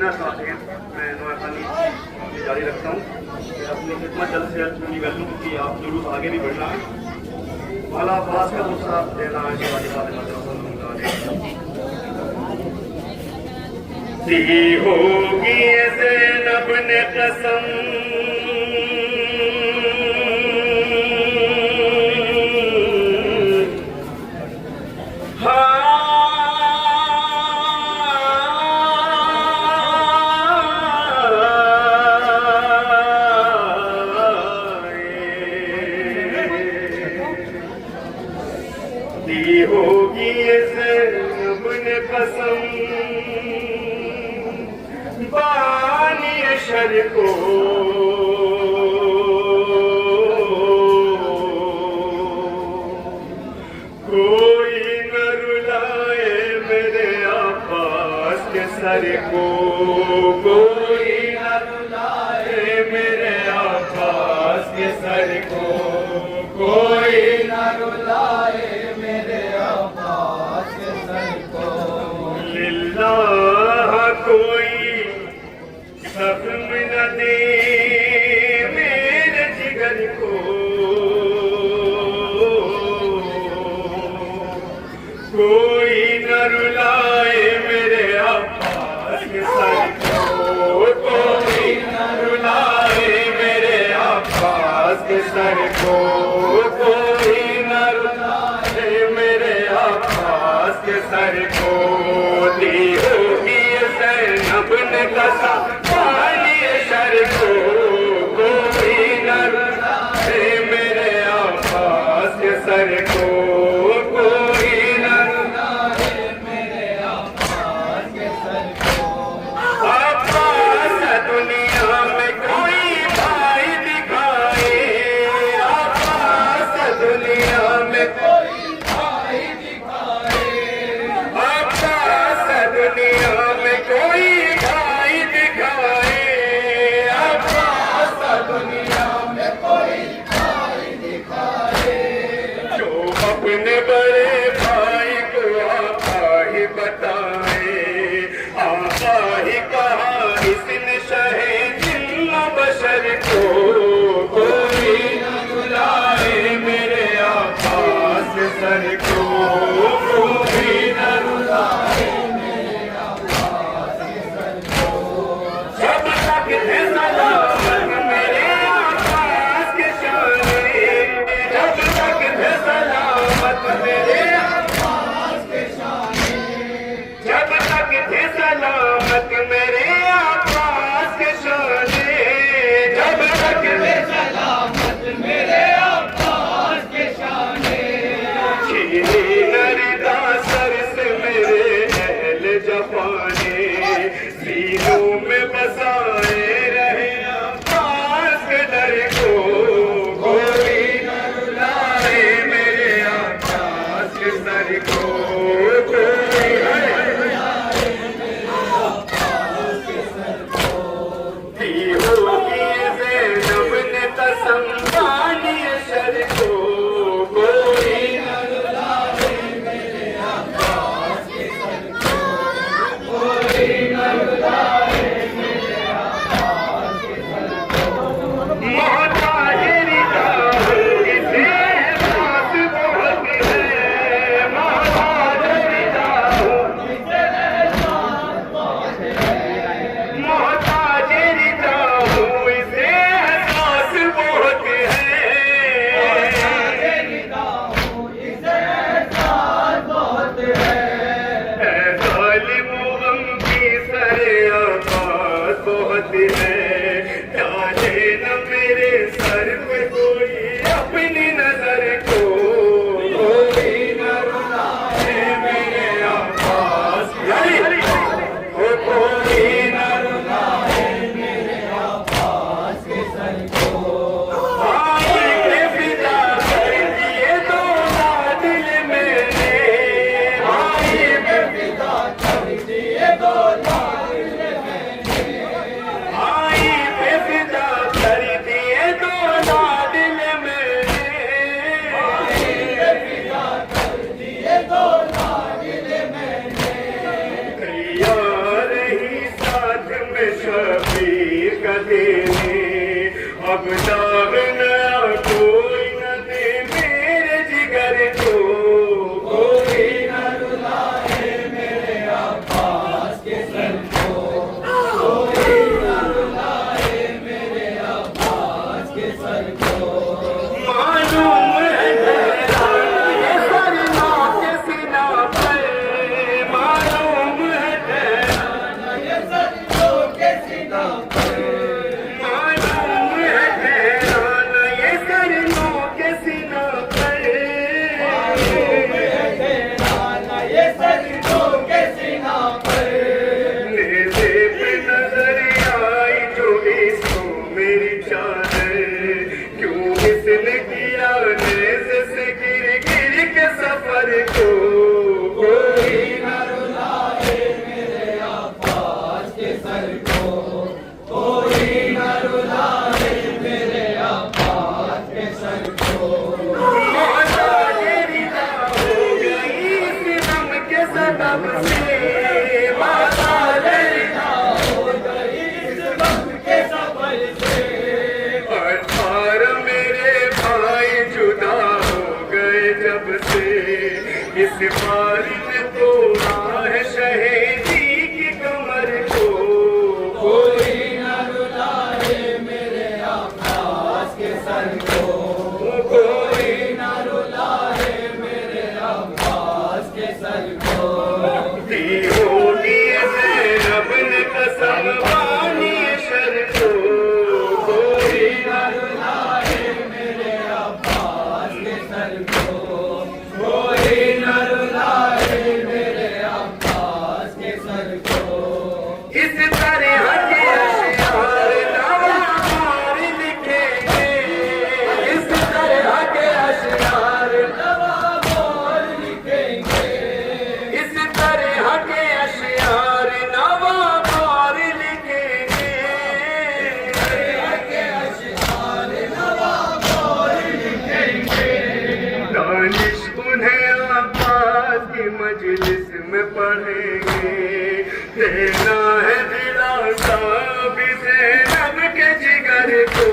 कहना चाहते हैं मैं नोया खानी जारी रखता हूँ कि अपनी खिदमत जल्द से जल्द पूरी कर लूँ, क्योंकि आप जुलूस आगे भी बढ़ना है। वाला अब्बास का दूसरा देना है कि वाली बात होगी ज़ैनब ने कसम दी होगी ज़ैनब ने कसम बानी शर को कोई न रुलाए मेरे अब्बास के सर को, कोई न रुलाए मेरे अब्बास के सर को, कोई न रुलाए मेरे अब्बास के सर को। लिल्लाह कोई जख्म न दे मेरे जिगर को, कोई न रुलाए मेरे अब्बास के सर को, कोई न रुलाए मेरे अब्बास के सर को, कोई न रुलाए मेरे अब्बास के सर को। दी होगी ज़ैनब ने कसम बानी शर को, कोई न रुलाए मेरे अब्बास के सर को, कोई न रुलाए मेरे अब्बास के सर को। अब्बास दुनिया में कोई भाई दिखाए, अब्बास दुनिया में कोई भाई दिखाए, अब्बास दुनिया में कोई भाई दिखाए, अब्बास दुनिया में कोई भाई दिखाए। जो अपने बड़े भाई को आका ही बताए, आका ही कहा इसने शहे जिन्न बशर को, कोई न रुलाए मेरे अब्बास के सर को, कोई न रुलाए मेरे अब्बास के सर को। जब तक है सलामत मेरे अब्बास के शाने, जब तक है सलामत मेरे अब्बास के शाने, जब तक है सलामत मेरे अब्बास के शाने, जब तक है सलामत मेरे अब्बास के शाने। छीनी नरिदा सर से मेरे अहल जफाने, सीनों में बसाए रहे अब्बास के डर को, कोई न रुलाए मेरे अब्बास के सर को, कोई न रुलाए मेरे अब्बास के सर को। दी होगी ज़ैनब ने कसम बानी शर को, कोई न रुलाए मेरे अब्बास के सर को, कोई न रुलाए मेरे अब्बास के सर को। मोहताज रिदा इसे बात बहुत है, मोहताज अब दाग नया कोई न दे मेरे जिगर को, कोई न रुलाए मेरे अब्बास के सर को, कोई न रुलाए मेरे अब्बास के सर को। मालूम है ये सर नौ के सीना पर, मालूम है ये सर के सीना पर, मालूम है ये सर नौ के सीना पर, ये सर के सीना पर। नेज़े पे नजर आई जो इसको मेरी चादर, क्यों इसने किया नेज़े से गिर गिर के सफर को, कोई न रुलाए मेरे अब्बास के सर को, कोई न रुलाए मेरे अब्बास के सर को। मौला तेरी ना हो गई इस गम के सबब से, मौला तेरी ना हो गई इस गम के सफर से, और मेरे भाई जुदा हो गए जब से, इस बारी में तोड़ा है शहीदी की कमर को, कोई न रुलाए मेरे अब्बास के सर को, कोई न रुलाए मेरे अब्बास के सर को। दी होगी रब ने कसम वानी शर को, कोई न रुलाए मेरे अब्बास के सर को, कोई न रुलाए मेरे अब्बास के सर को। इस तरह के अशआर नवाबार लिखेंगे, इस तरह के अशआर, नवाबार लिखेंगे, इस तरह के अशआर नवाबार लिखेंगे, के अशआर नवाबार लिखेंगे। दानिश उन्हें अब्बास की मजलिस में पढ़ेंगे, देना है दिलासा भी ज़ैनब के जिगर को,